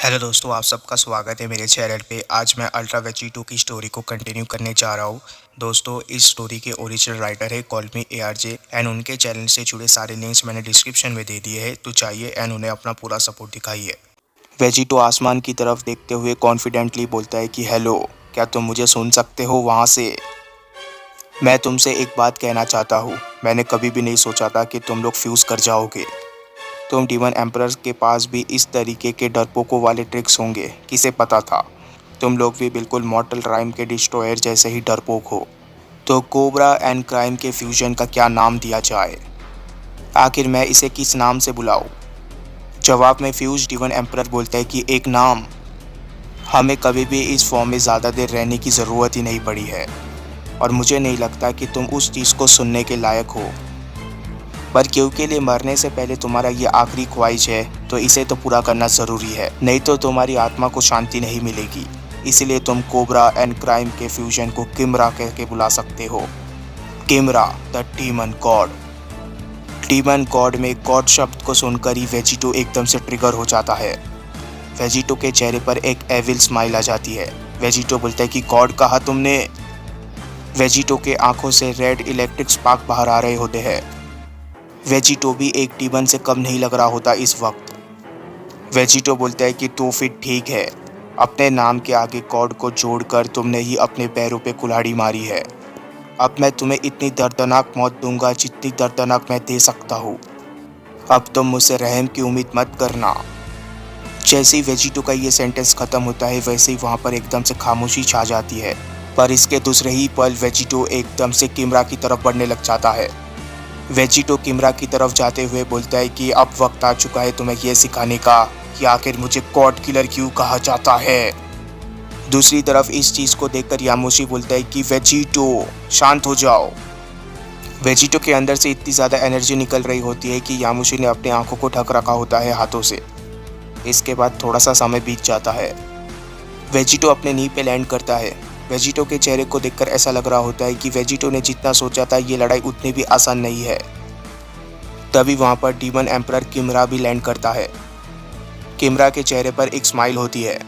Hello दोस्तों, आप सबका स्वागत है मेरे चैनल पे। आज मैं अल्ट्रा वेजिटो की स्टोरी को कंटिन्यू करने जा रहा हूँ। दोस्तों, इस स्टोरी के ओरिजिनल राइटर है कॉल मी ARJ एंड उनके चैनल से जुड़े सारे लिंक्स मैंने डिस्क्रिप्शन में दे दिए हैं, तो चाहिए एंड उन्हें अपना पूरा सपोर्ट दिखाइए। वेजिटो आसमान की तरफ देखते हुए कॉन्फिडेंटली बोलता है कि हेलो, क्या तुम मुझे सुन सकते हो वहाँ से? मैं तुमसे एक बात कहना चाहता हूँ। मैंने कभी भी नहीं सोचा था कि तुम लोग फ्यूज़ कर जाओगे। तुम डीमन एम्परर के पास भी इस तरीके के डरपोकों वाले ट्रिक्स होंगे, किसे पता था। तुम लोग भी बिल्कुल मॉर्टल राइम के डिस्ट्रॉयर जैसे ही डरपोक हो। तो कोबरा एंड क्राइम के फ्यूजन का क्या नाम दिया जाए? आखिर मैं इसे किस नाम से बुलाऊं? जवाब में फ्यूज डीमन एम्परर बोलता है कि एक नाम। हमें कभी भी इस फॉर्म में ज़्यादा देर रहने की ज़रूरत ही नहीं पड़ी है, और मुझे नहीं लगता कि तुम उस चीज़ को सुनने के लायक हो। पर क्योंकि लिए मरने से पहले तुम्हारा ये आखिरी ख्वाहिश है, तो इसे तो पूरा करना ज़रूरी है, नहीं तो तुम्हारी आत्मा को शांति नहीं मिलेगी। इसीलिए तुम कोबरा एंड क्राइम के फ्यूजन को किमरा कह के बुला सकते हो। Chimera the demon god. Demon god में गॉड शब्द को सुनकर ही वेजिटो एकदम से ट्रिगर हो जाता है। वेजिटो के चेहरे पर एक एविल स्माइल आ जाती है। वेजिटो बोलता है कि गॉड कहा तुमने? वेजिटो के आंखों से रेड इलेक्ट्रिक स्पार्क बाहर आ रहे होते हैं। वेजिटो भी एक डीमन से कम नहीं लग रहा होता इस वक्त। वेजिटो बोलता है कि तो फिर ठीक है, अपने नाम के आगे गॉड को जोड़कर तुमने ही अपने पैरों पे कुल्हाड़ी मारी है। अब मैं तुम्हें इतनी दर्दनाक मौत दूंगा जितनी दर्दनाक मैं दे सकता हूँ। अब तुम मुझसे रहम की उम्मीद मत करना। जैसे ही वेजिटो का ये सेंटेंस खत्म होता है, वैसे ही वहाँ पर एकदम से खामोशी छा जाती है। पर इसके दूसरे ही पल वेजिटो एकदम से किमरा की तरफ बढ़ने लग जाता है। वेजिटो किमरा की तरफ जाते हुए बोलता है कि अब वक्त आ चुका है तुम्हें यह सिखाने का कि आखिर मुझे गॉड किलर क्यों कहा जाता है। दूसरी तरफ इस चीज़ को देखकर यामोशी बोलता है कि वेजिटो शांत हो जाओ। वेजिटो के अंदर से इतनी ज़्यादा एनर्जी निकल रही होती है कि यामोशी ने अपनी आंखों को ढक रखा होता है हाथों से। इसके बाद थोड़ा सा समय बीत जाता है। वेजिटो अपने नी पे लैंड करता है। वेजिटो के चेहरे को देखकर ऐसा लग रहा होता है कि वेजिटो ने जितना सोचा था ये लड़ाई उतनी भी आसान नहीं है। तभी वहाँ पर डीमन एम्परर किमरा भी लैंड करता है। किमरा के चेहरे पर एक स्माइल होती है।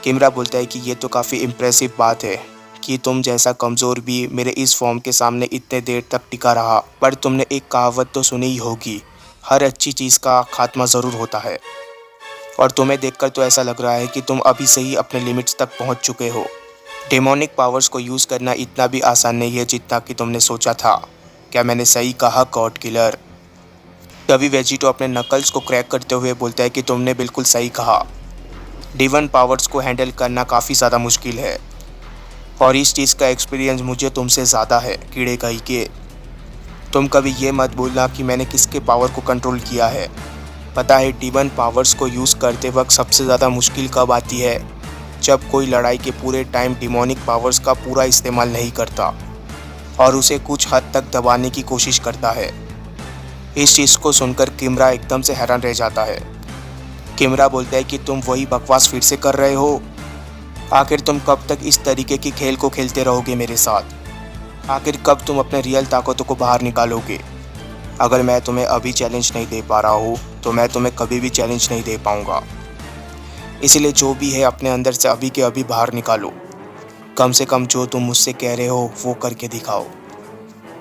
किमरा बोलता है कि ये तो काफ़ी इम्प्रेसिव बात है कि तुम जैसा कमज़ोर भी मेरे इस फॉर्म के सामने इतने देर तक टिका रहा। पर तुमने एक कहावत तो सुनी ही होगी, हर अच्छी चीज़ का खात्मा ज़रूर होता है। और तुम्हें देखकर तो ऐसा लग रहा है कि तुम अभी से ही अपने लिमिट्स तक पहुँच चुके हो। डेमोनिक पावर्स को यूज़ करना इतना भी आसान नहीं है जितना कि तुमने सोचा था। क्या मैंने सही कहा गॉड किलर? तभी वेजिटो अपने नकल्स को क्रैक करते हुए बोलता है कि तुमने बिल्कुल सही कहा। डिवन पावर्स को हैंडल करना काफ़ी ज़्यादा मुश्किल है, और इस चीज़ का एक्सपीरियंस मुझे तुमसे ज़्यादा है कीड़े कहीं के। तुम कभी ये मत बोलना कि मैंने किसके पावर को कंट्रोल किया है। पता है डिवन पावर्स को यूज़ करते वक्त सबसे ज़्यादा मुश्किल कब आती है? जब कोई लड़ाई के पूरे टाइम डिमोनिक पावर्स का पूरा इस्तेमाल नहीं करता और उसे कुछ हद तक दबाने की कोशिश करता है। इस चीज़ को सुनकर किमरा एकदम से हैरान रह जाता है। किमरा बोलता है कि तुम वही बकवास फिर से कर रहे हो। आखिर तुम कब तक इस तरीके की खेल को खेलते रहोगे मेरे साथ? आखिर कब तुम अपने रियल ताकतों को बाहर निकालोगे? अगर मैं तुम्हें अभी चैलेंज नहीं दे पा रहा हूँ, तो मैं तुम्हें कभी भी चैलेंज नहीं दे पाऊँगा। इसलिए जो भी है अपने अंदर से अभी के अभी बाहर निकालो। कम से कम जो तुम मुझसे कह रहे हो वो करके दिखाओ।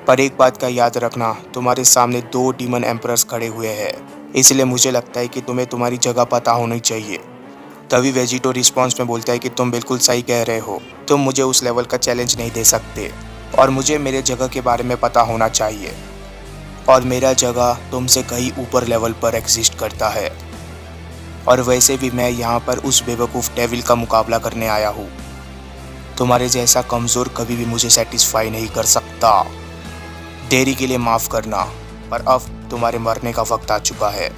पर एक बात का याद रखना, तुम्हारे सामने 2 डीमन एम्परर्स खड़े हुए हैं, इसलिए मुझे लगता है कि तुम्हें तुम्हारी जगह पता होनी चाहिए। तभी वेजिटो रिस्पॉन्स में बोलता है कि तुम बिल्कुल सही कह रहे हो। तुम मुझे उस लेवल का चैलेंज नहीं दे सकते, और मुझे मेरे जगह के बारे में पता होना चाहिए, और मेरा जगह तुमसे कहीं ऊपर लेवल पर एग्जिस्ट करता है। और वैसे भी मैं यहाँ पर उस बेवकूफ़ डेविल का मुकाबला करने आया हूँ। तुम्हारे जैसा कमज़ोर कभी भी मुझे सेटिस्फाई नहीं कर सकता। देरी के लिए माफ़ करना, पर अब तुम्हारे मरने का वक्त आ चुका है।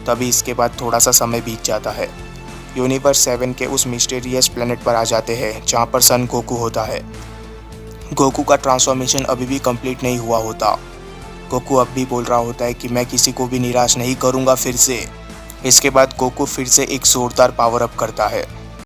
तभी इसके बाद थोड़ा सा समय बीत जाता है। यूनिवर्स 7 के उस मिस्टीरियस प्लेनेट पर आ जाते हैं जहाँ पर सन गोकू होता है। गोकू का ट्रांसफॉर्मेशन अभी भी कंप्लीट नहीं हुआ होता। गोकू अब भी बोल रहा होता है कि मैं किसी को भी निराश नहीं करूँगा फिर से। इसके बाद गोकू फिर से एक ज़ोरदार पावर अप करता है।